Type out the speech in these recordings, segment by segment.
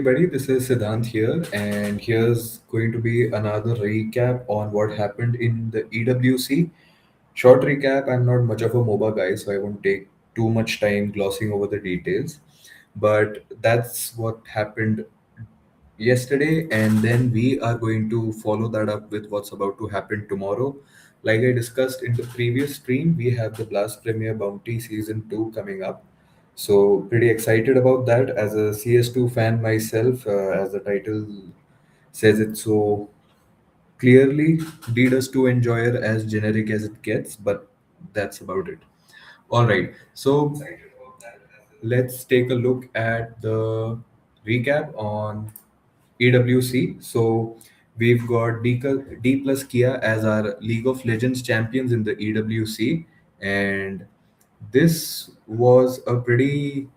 Everybody, this is Siddhant here, and here's going to be another recap on what happened in the EWC. Short recap, I'm not much of a MOBA guy, so I won't take too much time glossing over the details. But that's what happened yesterday, and then we are going to follow that up with what's about to happen tomorrow. Like I discussed in the previous stream, we have the Blast Premier Bounty Season 2 coming up. So, pretty excited about that as a CS2 fan myself, as the title says it so clearly. Lead us to enjoyer as generic as it gets, but that's about it. All right, so let's take a look at the recap on EWC. So we've got D plus Kia as our League of Legends champions in the EWC, and this was a pretty,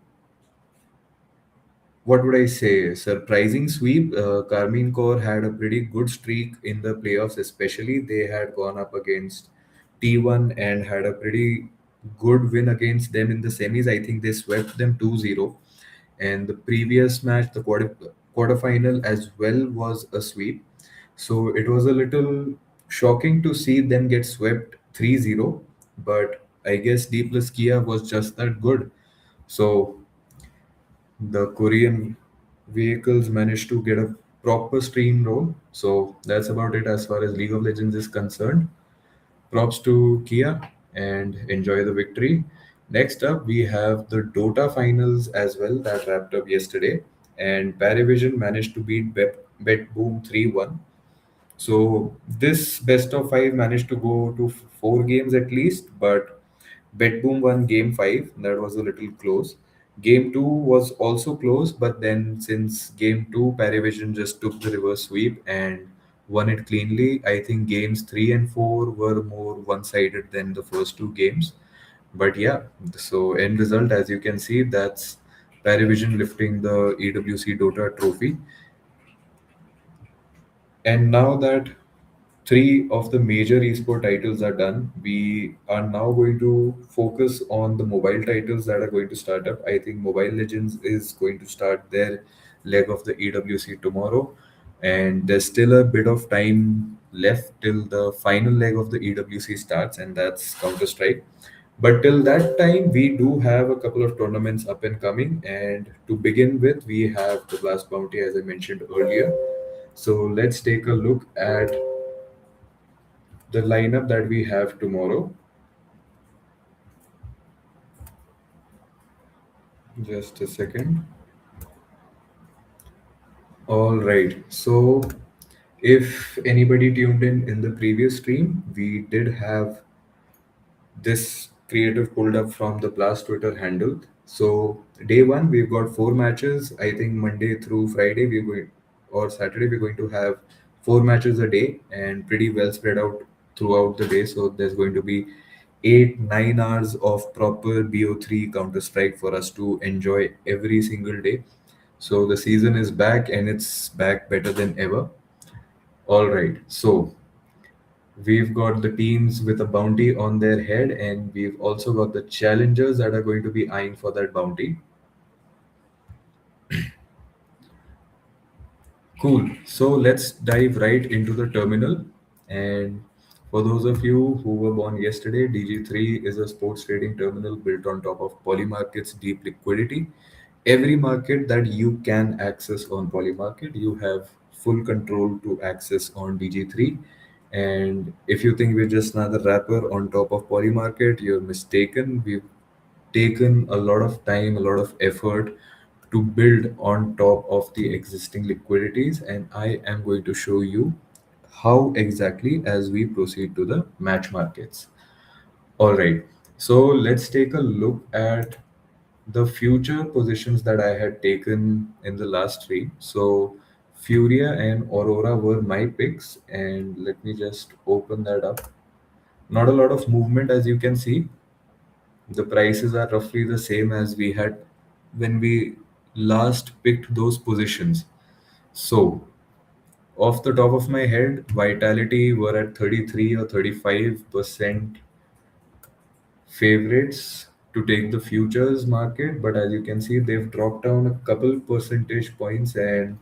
what would I say, surprising sweep. Carmine Corps had a pretty good streak in the playoffs, especially. They had gone up against T1 and had a pretty good win against them in the semis. I think they swept them 2-0. And the previous match, the quarterfinal as well, was a sweep. So it was a little shocking to see them get swept 3-0. But I guess D plus Kia was just that good. So the Korean vehicles managed to get a proper stream roll. So that's about it as far as League of Legends is concerned. Props to Kia and enjoy the victory. Next up, we have the Dota finals as well that wrapped up yesterday, and Parivision managed to beat BetBoom 3-1. So this best of five managed to go to four games at least, but BetBoom won game five. That was a little close. Game two was also close, but then since game two, Parivision just took the reverse sweep and won it cleanly. I think games three and four were more one-sided than the first two games. But yeah, so end result, as you can see, that's Parivision lifting the EWC Dota trophy. And now that three of the major esport titles are done, we are now going to focus on the mobile titles that are going to start up. I think Mobile Legends is going to start their leg of the EWC tomorrow, and there's still a bit of time left till the final leg of the EWC starts, and that's Counter Strike. But till that time, we do have a couple of tournaments up and coming. And to begin with, we have the Blast Bounty, as I mentioned earlier. So let's take a look at the lineup that we have tomorrow. Just a second. All right. So, if anybody tuned in the previous stream, we did have this creative pulled up from the Blast Twitter handle. So day one, we've got four matches. I think Monday through Friday we're going, or Saturday we're going to have four matches a day and pretty well spread out throughout the day. So there's going to be 8-9 hours of proper BO3 Counter Strike for us to enjoy every single day. So the season is back and it's back better than ever. All right. So we've got the teams with a bounty on their head, and we've also got the challengers that are going to be eyeing for that bounty. Cool. So let's dive right into the terminal. And for those of you who were born yesterday, DG3 is a sports trading terminal built on top of Polymarket's deep liquidity. Every market that you can access on Polymarket, you have full control to access on DG3. And if you think we're just another wrapper on top of Polymarket, you're mistaken. We've taken a lot of time, a lot of effort to build on top of the existing liquidities, and I am going to show you how exactly as we proceed to the match markets. All right, so let's take a look at the future positions that I had taken in the last three. So Furia and Aurora were my picks, and let me just open that up. Not a lot of movement, as you can see. The prices are roughly the same as we had when we last picked those positions. So, off the top of my head, Vitality were at 33 or 35% favorites. to take the futures market, but as you can see, they've dropped down a couple percentage points and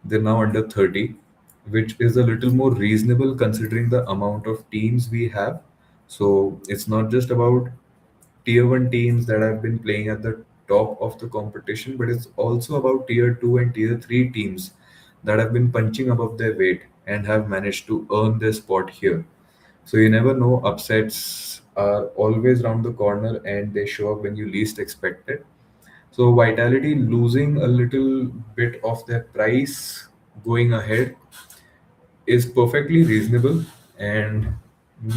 they're now under 30, which is a little more reasonable considering the amount of teams we have. So it's not just about tier 1 teams that have been playing at the top of the competition, but it's also about tier 2 and tier 3 teams that have been punching above their weight and have managed to earn their spot here. So you never know, upsets are always around the corner and they show up when you least expect it. So Vitality losing a little bit of their price going ahead is perfectly reasonable and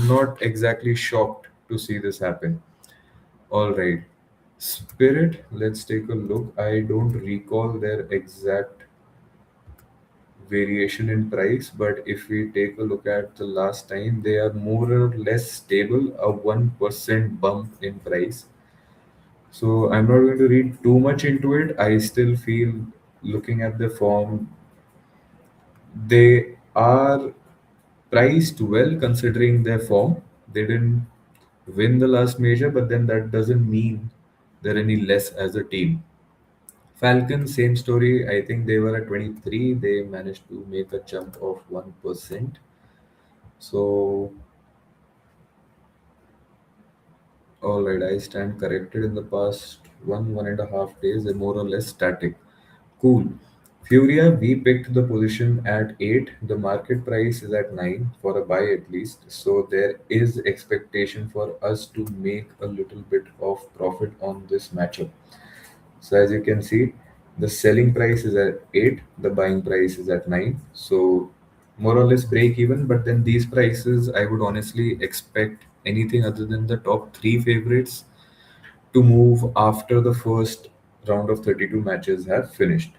not exactly shocked to see this happen. All right. Spirit, let's take a look. I don't recall their exact variation in price, but if we take a look at the last time, they are more or less stable, a 1% bump in price. So I'm not going to read too much into it. I still feel, looking at the form, they are priced well considering their form. They didn't win the last major, but then that doesn't mean they're any less as a team. Falcons, same story. I think they were at 23. They managed to make a jump of 1%. So, all right, I stand corrected. In the past 1.5 days, they're more or less static. Cool. Furia, we picked the position at 8. The market price is at 9 for a buy at least. So there is expectation for us to make a little bit of profit on this matchup. So as you can see, the selling price is at 8, the buying price is at 9. So more or less break even, but then these prices, I would honestly expect anything other than the top 3 favorites to move after the first round of 32 matches have finished.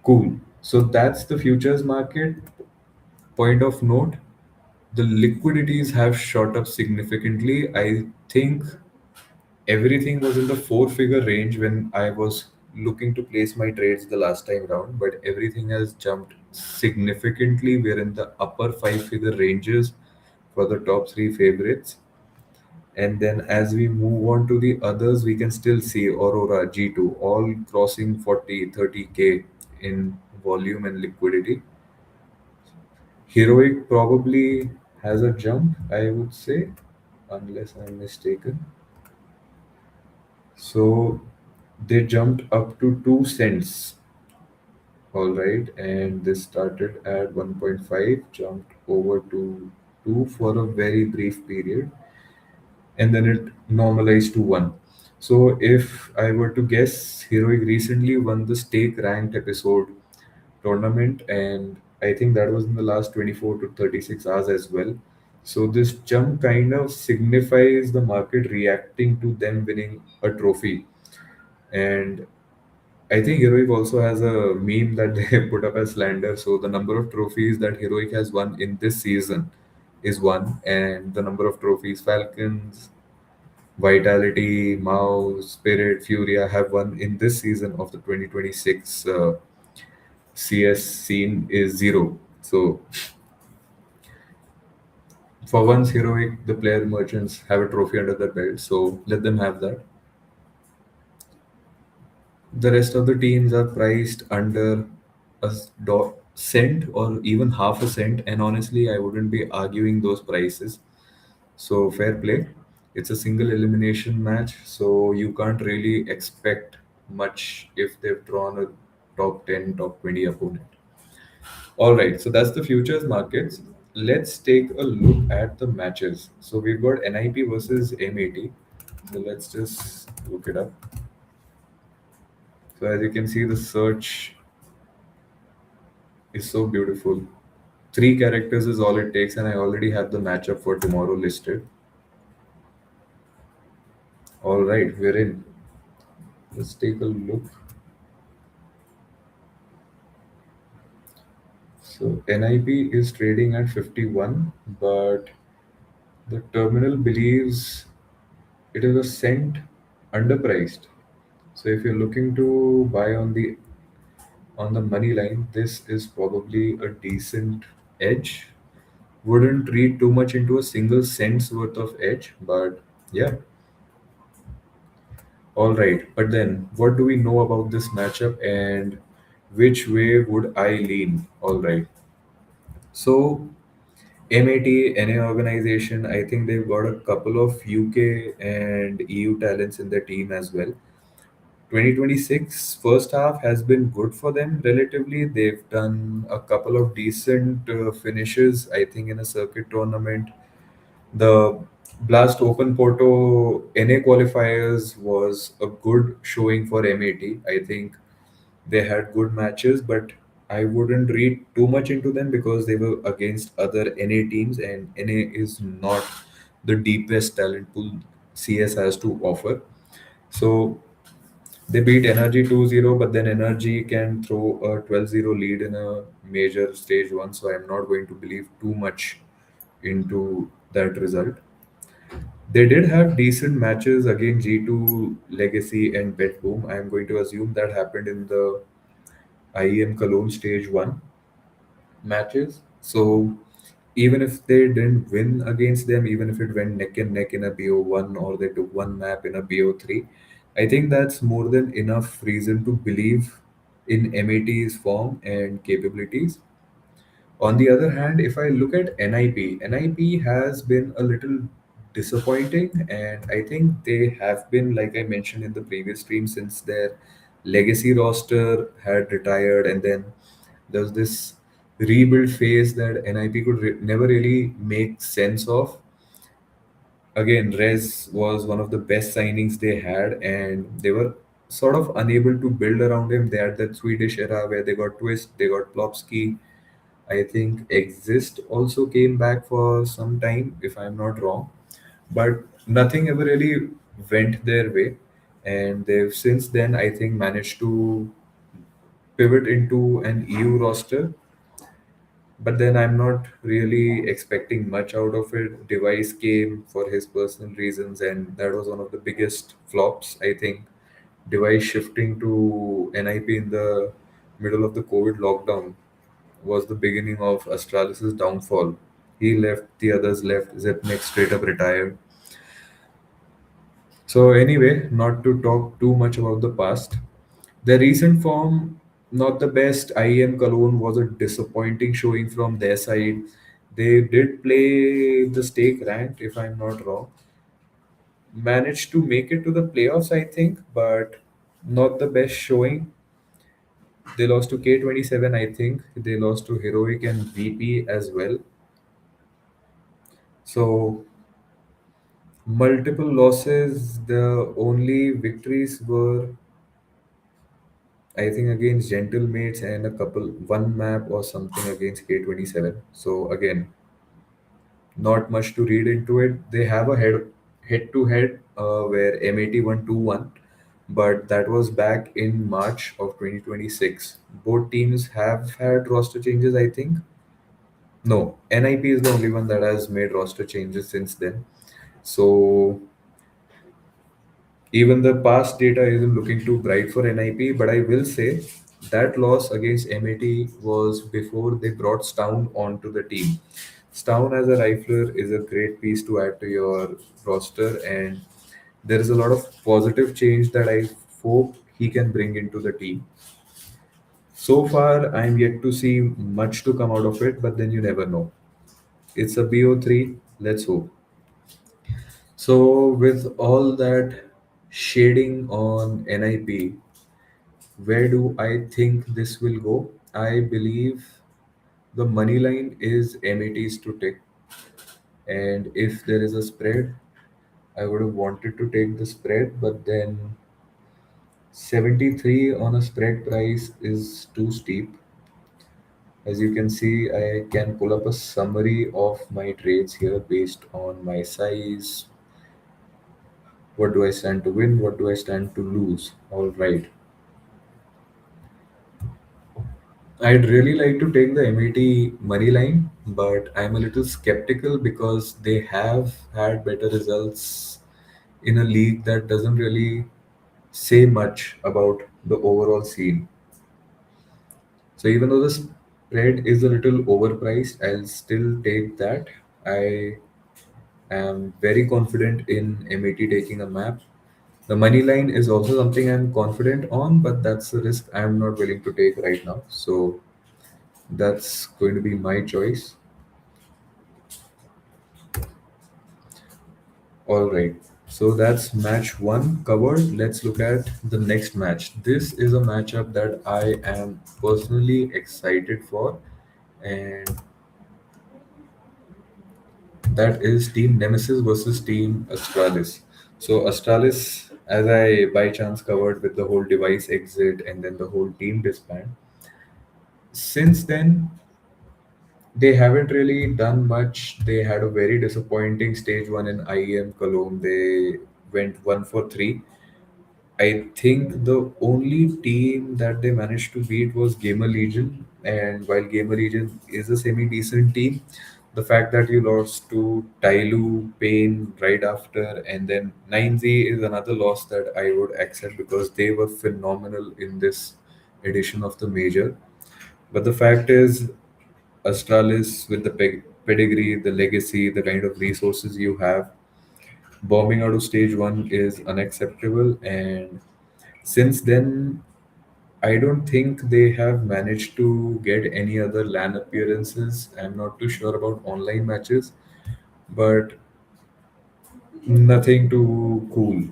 Cool. So that's the futures market. Point of note, the liquidities have shot up significantly. I think everything was in the four-figure range when I was looking to place my trades the last time round, but everything has jumped significantly. We're in the upper five-figure ranges for the top three favorites. And then as we move on to the others, we can still see Aurora, G2, all crossing 40, 30K in volume and liquidity. Heroic probably has a jump, I would say, unless I'm mistaken. So they jumped up to 2 cents, all right, and this started at 1.5, jumped over to 2 for a very brief period, and then it normalized to 1. So if I were to guess, Heroic recently won the stake ranked episode tournament, and I think that was in the last 24 to 36 hours as well. So this jump kind of signifies the market reacting to them winning a trophy. And I think Heroic also has a meme that they put up as slander. So the number of trophies that Heroic has won in this season is one, and the number of trophies Falcons, Vitality, Mao, Spirit, Furia have won in this season of the 2026 CS scene is zero. So for once, Heroic, the player merchants have a trophy under their belt. So let them have that. The rest of the teams are priced under cent or even half a cent, and honestly, I wouldn't be arguing those prices. So fair play. It's a single elimination match, so you can't really expect much if they've drawn a top 10, top 20 opponent. All right, so that's the futures markets. Let's take a look at the matches. So we've got NIP versus M80. So let's just look it up. So as you can see, the search is so beautiful. Three characters is all it takes, and I already have the matchup for tomorrow listed. All right, we're in. Let's take a look. So NIP is trading at 51, but the terminal believes it is a cent underpriced. So if you're looking to buy on the money line, this is probably a decent edge. Wouldn't read too much into a single cent's worth of edge, but Yeah, all right. But then, what do we know about this matchup and which way would I lean? All right. So, MAT, NA organization, I think they've got a couple of UK and EU talents in their team as well. 2026 first half has been good for them relatively. They've done a couple of decent finishes, I think, in a circuit tournament. The Blast Open Porto NA qualifiers was a good showing for MAT. I think they had good matches, but I wouldn't read too much into them because they were against other NA teams, and NA is not the deepest talent pool CS has to offer. So they beat Energy 2-0, but then Energy can throw a 12-0 lead in a major stage one, so I'm not going to believe too much into that result. They did have decent matches against G2, Legacy, and Betboom. I'm going to assume that happened in the IEM Cologne Stage 1 matches. So even if they didn't win against them, even if it went neck and neck in a BO1 or they took one map in a BO3, I think that's more than enough reason to believe in MAT's form and capabilities. On the other hand, if I look at NIP has been a little disappointing, and I think they have been, like I mentioned in the previous stream, since their legacy roster had retired, and then there's this rebuild phase that NIP could never really make sense of. Again, Rez was one of the best signings they had, and they were sort of unable to build around him. They had that Swedish era where they got Twist, they got Plopsky. I think Exist also came back for some time, if I'm not wrong, but nothing ever really went their way. And they've since then, I think, managed to pivot into an EU roster, but then I'm not really expecting much out of it. Device came for his personal reasons, and that was one of the biggest flops. I think Device shifting to NIP in the middle of the COVID lockdown was the beginning of Astralis's downfall. He left, the others left. Zepnik straight up retired. So anyway, not to talk too much about the past. The recent form, not the best. IEM Cologne was a disappointing showing from their side. They did play the stake ranked, if I'm not wrong. Managed to make it to the playoffs, I think, but not the best showing. They lost to K27, I think. They lost to Heroic and VP as well. So multiple losses. The only victories were, I think, against Gentlemates and a couple, one map or something against K27. So again, not much to read into it. They have a head to head where MAT won 2-1, but that was back in March of 2026. Both teams have had roster changes, I think. No, NIP is the only one that has made roster changes since then. So even the past data isn't looking too bright for NIP, but I will say that loss against MAT was before they brought Stown onto the team. Stown as a rifler is a great piece to add to your roster, and there is a lot of positive change that I hope he can bring into the team. So far, I'm yet to see much to come out of it, but then you never know. It's a BO3, let's hope. So, with all that shading on NIP, where do I think this will go? I believe the money line is MATs to take, and if there is a spread, I would have wanted to take the spread, but then 73 on a spread price is too steep. As you can see, I can pull up a summary of my trades here based on my size. What do I stand to win? What do I stand to lose? All right. I'd really like to take the MET money line, but I'm a little skeptical because they have had better results in a league that doesn't really say much about the overall scene. So even though the spread is a little overpriced, I'll still take that. I I'm very confident in MET taking a map. The money line is also something I'm confident on, but that's a risk I'm not willing to take right now. So that's going to be my choice. All right. So that's match one covered. Let's look at the next match. This is a matchup that I am personally excited for, and that is Team Nemesis versus Team Astralis. So Astralis, as I by chance covered with the whole device exit and then the whole team disband. Since then, they haven't really done much. They had a very disappointing stage one in IEM Cologne. They went 1 for 3. I think the only team that they managed to beat was Gamer Legion, and while Gamer Legion is a semi decent team, the fact that you lost to Tailu, Pain right after, and then 9Z is another loss that I would accept because they were phenomenal in this edition of the major. But the fact is, Astralis, with the pedigree, the legacy, the kind of resources you have, bombing out of stage one is unacceptable. And since then, I don't think they have managed to get any other LAN appearances. I'm not too sure about online matches, but nothing too cool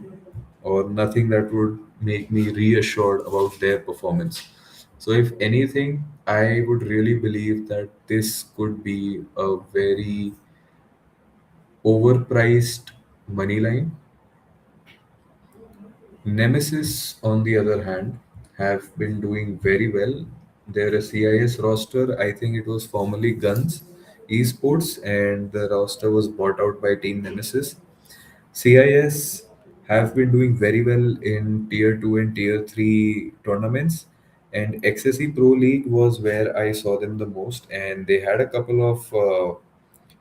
or nothing that would make me reassured about their performance. So, if anything, I would really believe that this could be a very overpriced money line. Nemesis, on the other hand, have been doing very well. They're a CIS roster. I think it was formerly Guns Esports, and the roster was bought out by Team Nemesis. CIS have been doing very well in Tier 2 and Tier 3 tournaments, and XSE Pro League was where I saw them the most, and they had a couple of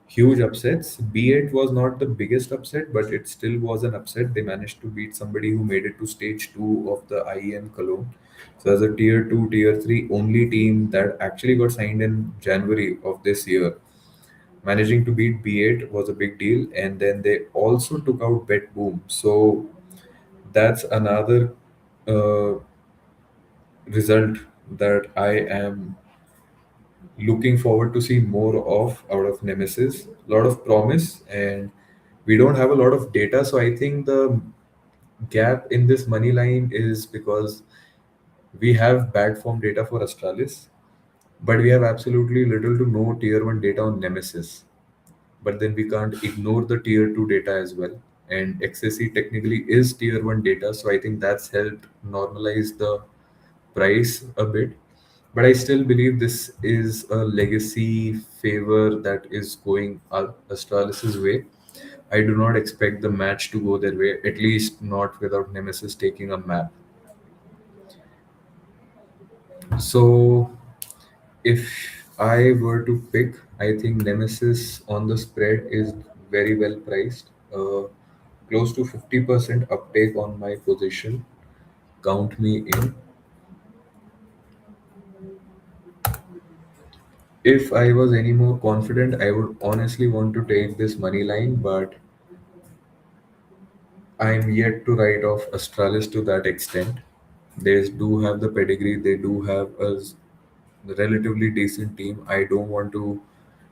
huge upsets. B8 was not the biggest upset, but it still was an upset. They managed to beat somebody who made it to stage two of the IEM Cologne. So, as a tier two, tier three only team that actually got signed in January of this year, managing to beat B8 was a big deal. And then they also took out Bet Boom. So, that's another uh, result that I am looking forward to see more of out of Nemesis. A lot of promise, and we don't have a lot of data. So I think the gap in this money line is because we have bad form data for Astralis, but we have absolutely little to no tier one data on Nemesis. But then we can't ignore the tier two data as well. And XSC technically is tier one data, so I think that's helped normalize the price a bit. But I still believe this is a legacy favor that is going Astralis's way. I do not expect the match to go their way, at least not without Nemesis taking a map. So, if I were to pick, I think Nemesis on the spread is very well priced. Close to 50% uptake on my position. Count me in. If I was any more confident, I would honestly want to take this money line, but I'm yet to write off Astralis to that extent. They do have the pedigree, they do have a relatively decent team. I don't want to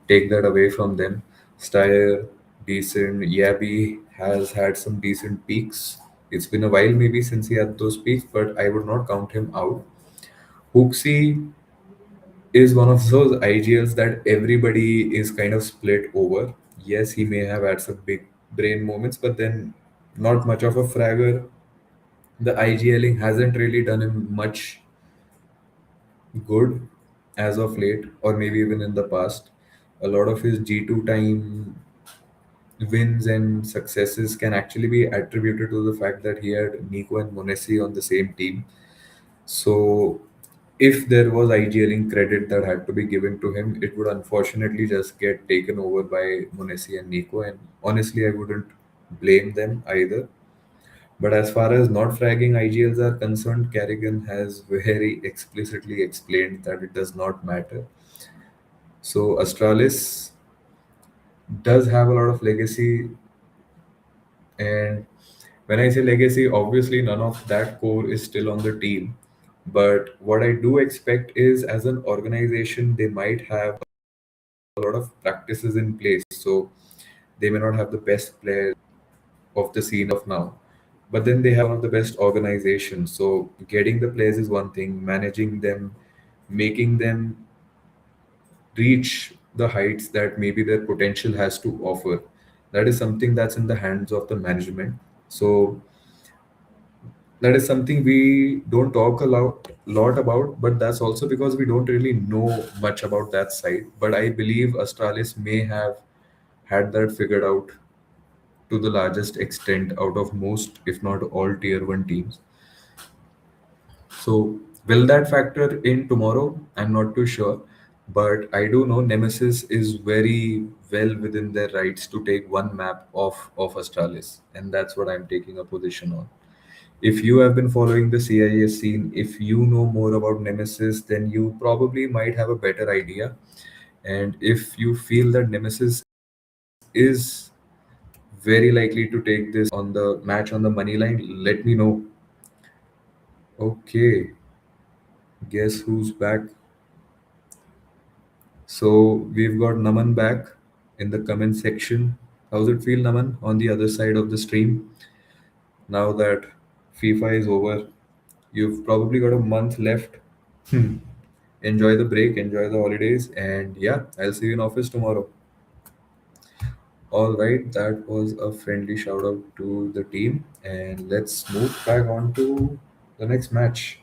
take that away from them. Steyr, decent. Yabi has had some decent peaks. It's been a while maybe since he had those peaks, but I would not count him out. Hooksy is one of those IGLs that everybody is kind of split over. Yes, he may have had some big brain moments, but then not much of a fragger. The IGLing hasn't really done him much good as of late, or maybe even in the past. A lot of his G2 time wins and successes can actually be attributed to the fact that he had Nico and Monesi on the same team. So, if there was IGLing credit that had to be given to him, it would unfortunately just get taken over by Monesi and Nico. And honestly, I wouldn't blame them either. But as far as not fragging IGLs are concerned, Carrigan has very explicitly explained that it does not matter. So Astralis does have a lot of legacy. And when I say legacy, obviously none of that core is still on the team. But what I do expect is, as an organization, they might have a lot of practices in place. So they may not have the best players of the scene of now, but then they have one of the best organizations. So getting the players is one thing, managing them, making them reach the heights that maybe their potential has to offer, that is something that's in the hands of the management. So that is something we don't talk a lot about, but that's also because we don't really know much about that side. But I believe Astralis may have had that figured out to the largest extent out of most, if not all, tier 1 teams. So, will that factor in tomorrow? I'm not too sure. But I do know Nemesis is very well within their rights to take one map of Astralis. And that's what I'm taking a position on. If you have been following the CIS scene, if you know more about Nemesis, then you probably might have a better idea. And if you feel that Nemesis is very likely to take this on the match on the money line, let me know. Okay, guess who's back? So we've got Naman back in the comment section. How's it feel, Naman, on the other side of the stream? Now that FIFA is over, you've probably got a month left. Enjoy the break, enjoy the holidays, and yeah, I'll see you in office tomorrow. All right, that was a friendly shout out to the team, and let's move back on to the next match.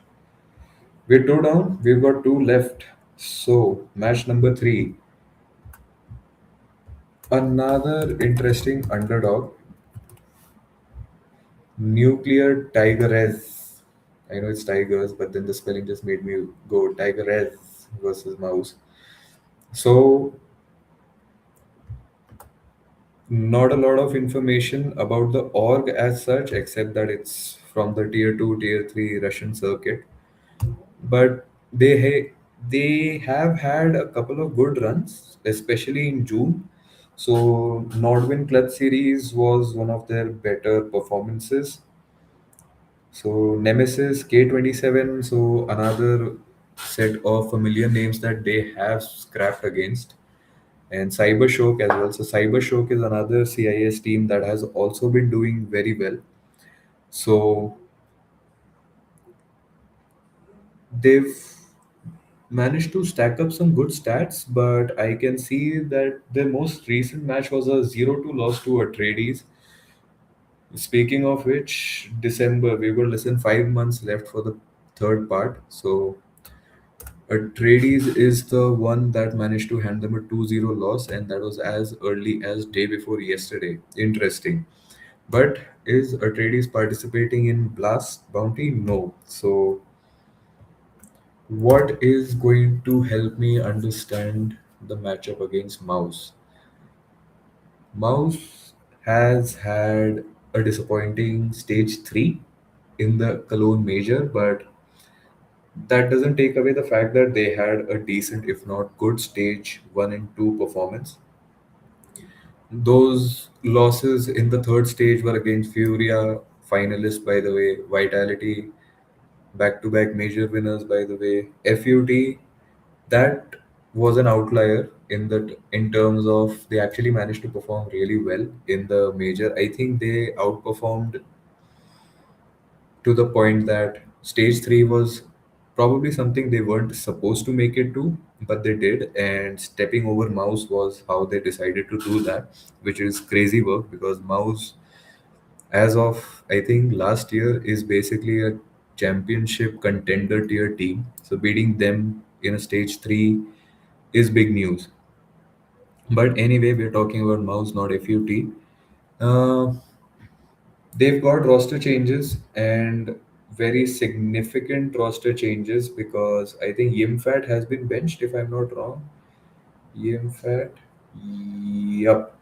We're two down, we've got two left. So, match number three, another interesting underdog, Nuclear Tigerez. I know it's Tigers, but then the spelling just made me go Tigerez versus Mouse. So, not a lot of information about the org as such, except that it's from the tier 2, tier 3 Russian circuit. But they have had a couple of good runs, especially in June. So Nordwin Clutch Series was one of their better performances. So Nemesis K27, so another set of familiar names that they have scrapped against, and Cyber Shock as well. So Cyber Shock is another CIS team that has also been doing very well. So they've managed to stack up some good stats, but I can see that their most recent match was a 0-2 loss to Atreides. Speaking of which, December, we were less than 5 months left for the third part. So Atreides is the one that managed to hand them a 2-0 loss, and that was as early as day before yesterday. Interesting. But is Atreides participating in Blast Bounty? No. So what is going to help me understand the matchup against Mouse? Mouse has had a disappointing stage 3 in the Cologne Major, but that doesn't take away the fact that they had a decent, if not good, stage 1 and 2 performance. Those losses in the third stage were against Furia, finalist by the way, Vitality, back to back major winners by the way, FUT. That was an outlier in that, in terms of they actually managed to perform really well in the major. I think they outperformed to the point that stage 3 was probably something they weren't supposed to make it to, but they did, and stepping over Mouse was how they decided to do that, which is crazy work because Mouse, as of I think last year, is basically a championship contender tier team. So beating them in a stage 3 is big news. But anyway, we're talking about Mouse, not FUT. Uh, they've got roster changes and very significant roster changes because I think Yimfat has been benched, if I'm not wrong. Yimfat. Yup.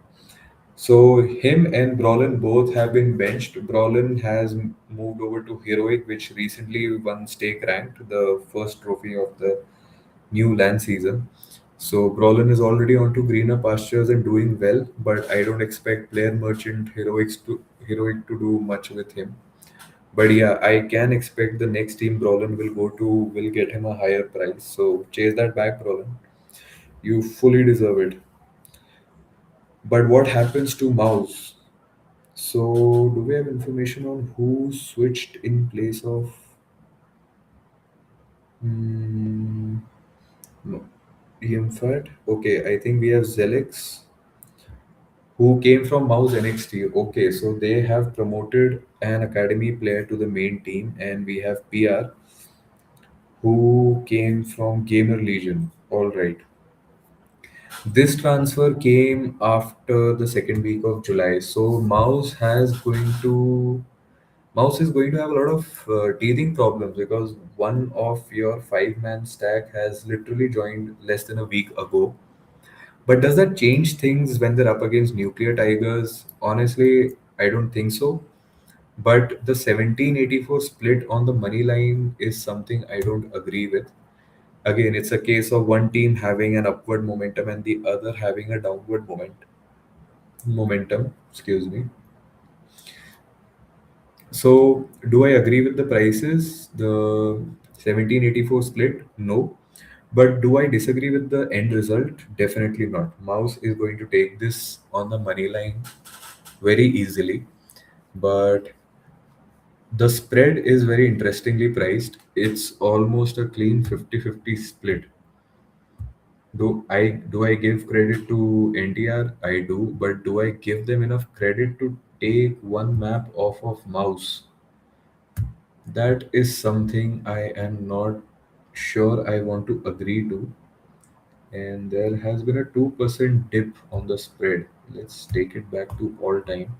So him and Brolin both have been benched. Brolin has moved over to Heroic, which recently won stake ranked, the first trophy of the new land season. So Brolin is already onto greener pastures and doing well, but I don't expect player merchant heroic to do much with him. But yeah, I can expect the next team Brolin will go to will get him a higher price. So chase that back, Brolin. You fully deserve it. But what happens to Mouse? So do we have information on who switched in place of? Hmm, no. Fat? Okay, I think we have Zelix who came from Mouse NXT. Okay, so they have promoted an academy player to the main team, and we have PR who came from Gamer Legion. All right. This transfer came after the second week of July. So Mouse is going to have a lot of teething problems because one of your five-man stack has literally joined less than a week ago. But does that change things when they're up against Nuclear Tigers? Honestly, I don't think so. But the 1784 split on the money line is something I don't agree with. Again, it's a case of one team having an upward momentum and the other having a downward momentum. Excuse me. So, do I agree with the prices? The 1784 split? No. But do I disagree with the end result? Definitely not. Mouse is going to take this on the money line very easily. But the spread is very interestingly priced. It's almost a clean 50-50 split. Do I give credit to NTR? I do, but do I give them enough credit to take one map off of Mouse? That is something I am not sure I want to agree to. And there has been a 2% dip on the spread. Let's take it back to all time.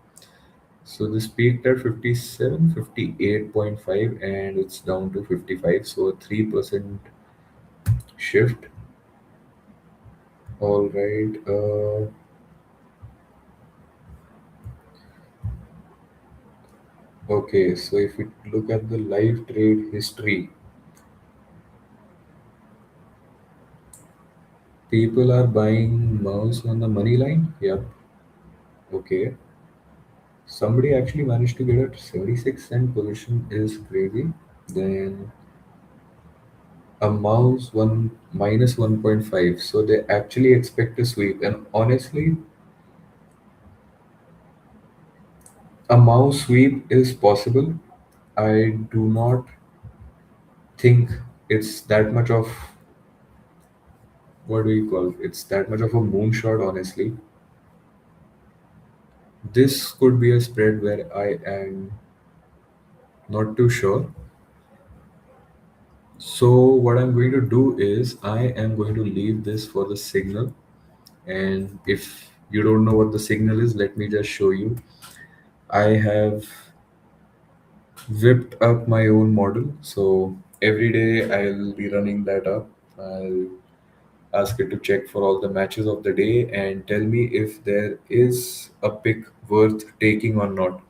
So this peaked at 57, 58.5, and it's down to 55. So a 3% shift. All right. Okay, so if we look at the live trade history, people are buying mouse on the money line. Yep. Okay. Somebody actually managed to get a 76-cent position is crazy. Then a mouse one minus 1.5. So they actually expect a sweep. And honestly, a mouse sweep is possible. I do not think it's that much of what do you call it? It's that much of a moonshot, honestly. This could be a spread where I am not too sure. So what I'm going to do is I am going to leave this for the signal. And if you don't know what the signal is, let me just show you. I have whipped up my own model. So every day I'll be running that up. I'll ask it to check for all the matches of the day and tell me if there is a pick worth taking or not.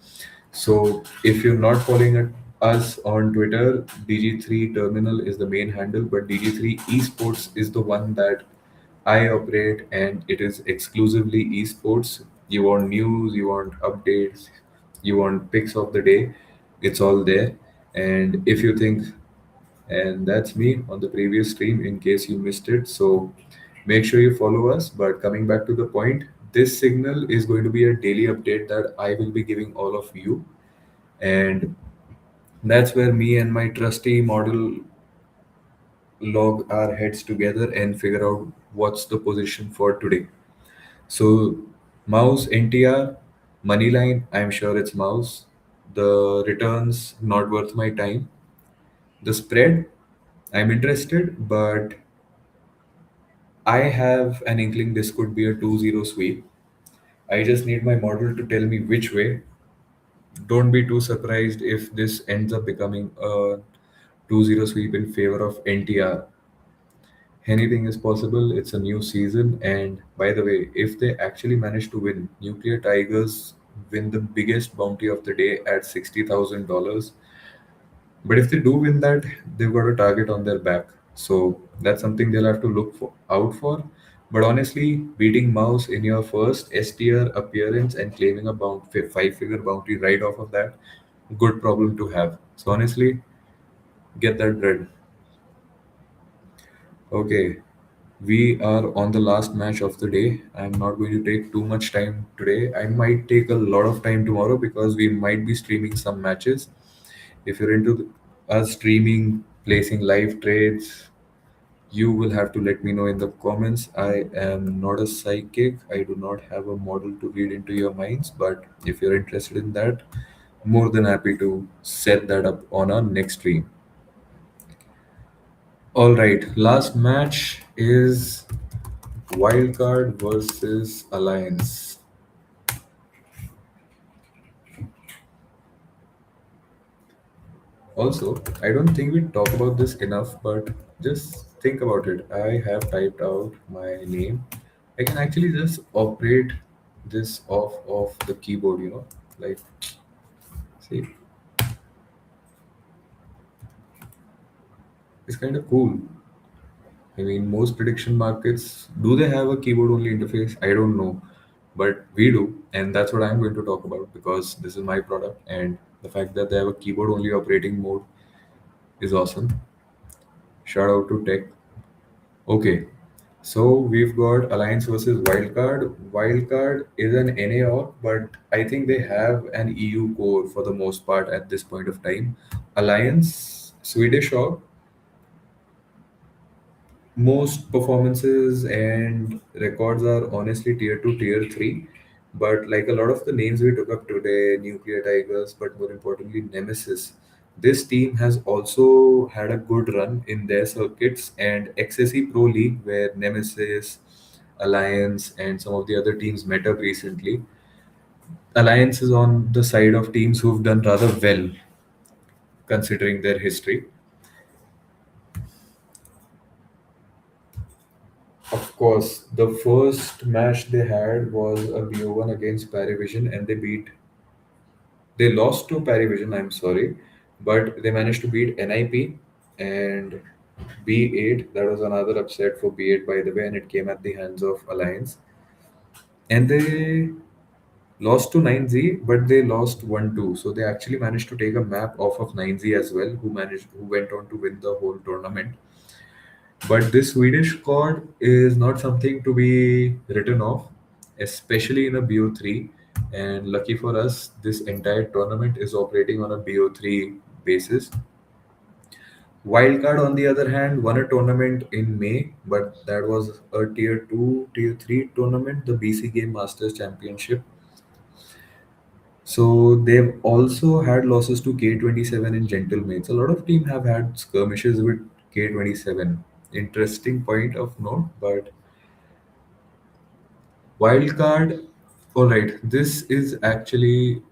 So if you're not following us on Twitter, DG3 Terminal is the main handle, but DG3 Esports is the one that I operate, and it is exclusively esports. You want news, you want updates, you want picks of the day, it's all there. And if you think, and that's me on the previous stream in case you missed it. So make sure you follow us. But coming back to the point, this signal is going to be a daily update that I will be giving all of you. And that's where me and my trusty model log our heads together and figure out what's the position for today. So, Mouse NTR, Moneyline, I'm sure it's Mouse. The returns, not worth my time. The spread, I'm interested, but I have an inkling this could be a 2-0 sweep. I just need my model to tell me which way. Don't be too surprised if this ends up becoming a 2-0 sweep in favor of NTR. Anything is possible. It's a new season. And by the way, if they actually manage to win, Nuclear Tigers win the biggest bounty of the day at $60,000. But if they do win that, they've got a target on their back. So that's something they'll have to look out for. But honestly, beating Mouse in your first S tier appearance and claiming a five-figure bounty right off of that, good problem to have. So honestly, get that bread. Okay, we are on the last match of the day. I'm not going to take too much time today. I might take a lot of time tomorrow because we might be streaming some matches. If you're into us streaming, placing live trades, you will have to let me know in the comments. I am not a psychic. I do not have a model to read into your minds. But if you're interested in that, more than happy to set that up on our next stream. All right, last match is Wildcard versus Alliance. Also, I don't think we talk about this enough, but just think about it. I have typed out my name. I can actually just operate this off of the keyboard, like, see, it's kind of cool. I mean, most prediction markets, do they have a keyboard only interface? I don't know, but we do, and that's what I'm going to talk about because this is my product, and the fact that they have a keyboard only operating mode is awesome. Shout out to tech. Okay, so we've got Alliance versus Wildcard. Wildcard is an NA org, but I think they have an EU core for the most part at this point of time. Alliance, Swedish org, most performances and records are honestly tier 2, tier 3. But like a lot of the names we took up today, Nuclear Tigers, but more importantly, Nemesis, this team has also had a good run in their circuits and XSE Pro League, where Nemesis, Alliance, and some of the other teams met up recently. Alliance is on the side of teams who've done rather well considering their history. Of course, the first match they had was a BO1 against Parivision, and they lost to Parivision, I'm sorry, but they managed to beat NIP and B8. That was another upset for B8, by the way, and it came at the hands of Alliance. And they lost to 9Z, but they lost 1-2. So they actually managed to take a map off of 9Z as well, who went on to win the whole tournament. But this Swedish chord is not something to be written off, especially in a BO3. And lucky for us, this entire tournament is operating on a BO3 basis. Wildcard, on the other hand, won a tournament in May, but that was a tier 2, tier 3 tournament, the BC Game Masters Championship. So they've also had losses to K27 and Gentlemates. A lot of teams have had skirmishes with K27. Interesting point of note, but Wildcard, all right, this is actually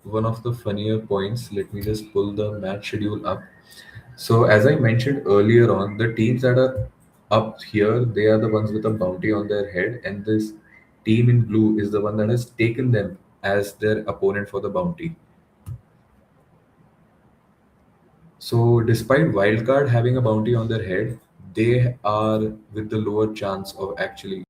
one of the funnier points. Let me just pull the match schedule up. So, as I mentioned earlier on, the teams that are up here, they are the ones with a bounty on their head, and this team in blue is the one that has taken them as their opponent for the bounty. So, despite Wildcard having a bounty on their head, they are with the lower chance of actually.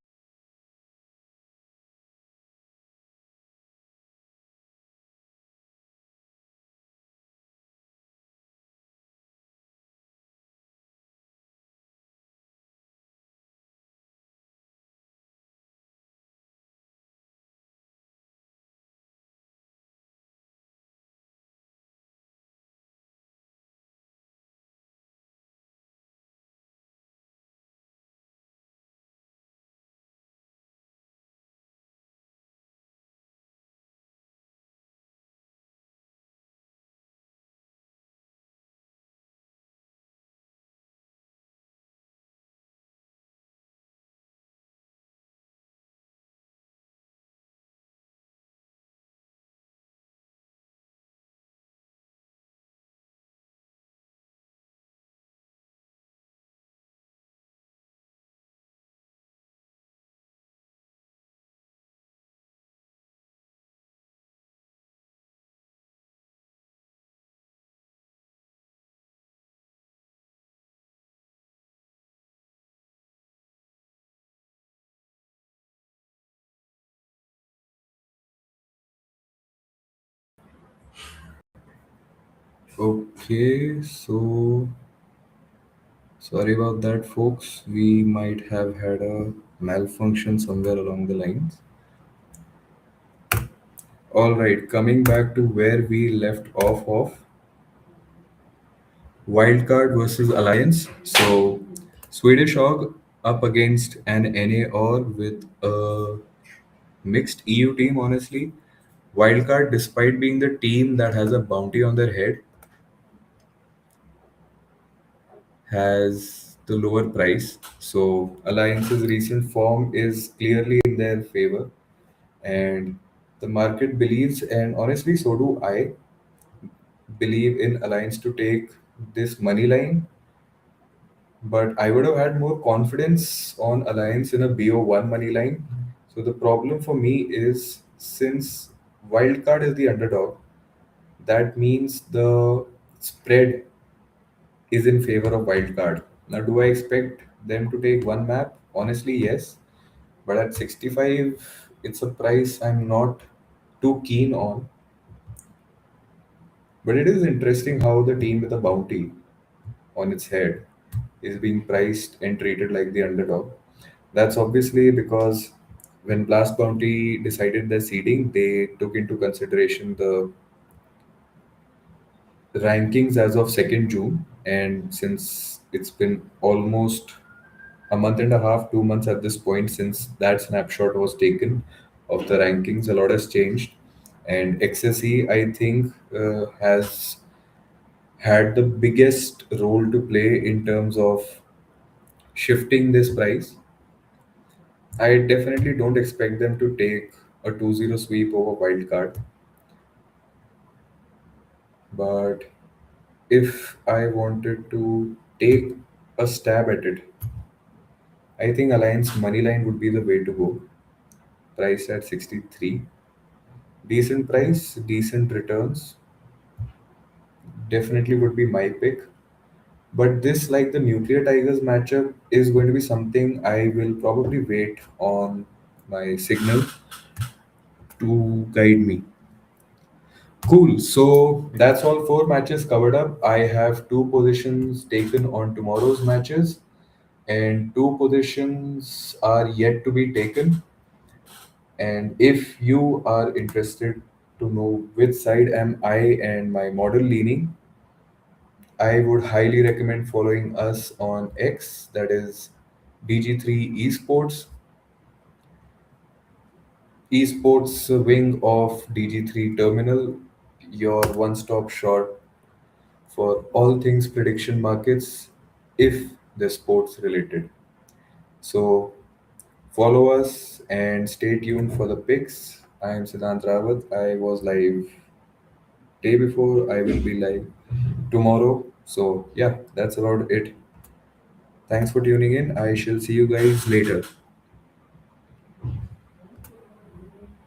Okay, so sorry about that, folks. We might have had a malfunction somewhere along the lines. All right, coming back to where we left off of Wildcard versus Alliance. So, Swedish Hog up against an NAR with a mixed EU team, honestly. Wildcard, despite being the team that has a bounty on their head, has the lower price. So, Alliance's recent form is clearly in their favor, and the market believes, and honestly, so do I, believe in Alliance to take this money line, but I would have had more confidence on Alliance in a BO1 money line. So the problem for me is, since Wildcard is the underdog, that means the spread is in favor of Wildcard. Now, do I expect them to take one map? Honestly, yes. But at 65, it's a price I'm not too keen on. But it is interesting how the team with a bounty on its head is being priced and treated like the underdog. That's obviously because when Blast Bounty decided their seeding, they took into consideration the rankings as of 2nd June. And since it's been almost a month and a half, 2 months at this point since that snapshot was taken of the rankings, a lot has changed. And XSE, I think, has had the biggest role to play in terms of shifting this price. I definitely don't expect them to take a 2-0 sweep over wildcard, but if I wanted to take a stab at it, I think Alliance Moneyline would be the way to go. Priced at 63. Decent price, decent returns, definitely would be my pick. But this, like the Nuclear Tigers matchup, is going to be something I will probably wait on my signal to guide me. Cool. So that's all four matches covered up. I have two positions taken on tomorrow's matches, and two positions are yet to be taken. And if you are interested to know which side am I and my model leaning, I would highly recommend following us on X, that is DG3 Esports, esports wing of DG3 Terminal, your one stop shop for all things prediction markets if the sports related. So follow us and stay tuned for the picks. I am Siddhant Rawat. I was live day before. I will be live tomorrow. So yeah, that's about it. Thanks for tuning in. I shall see you guys later.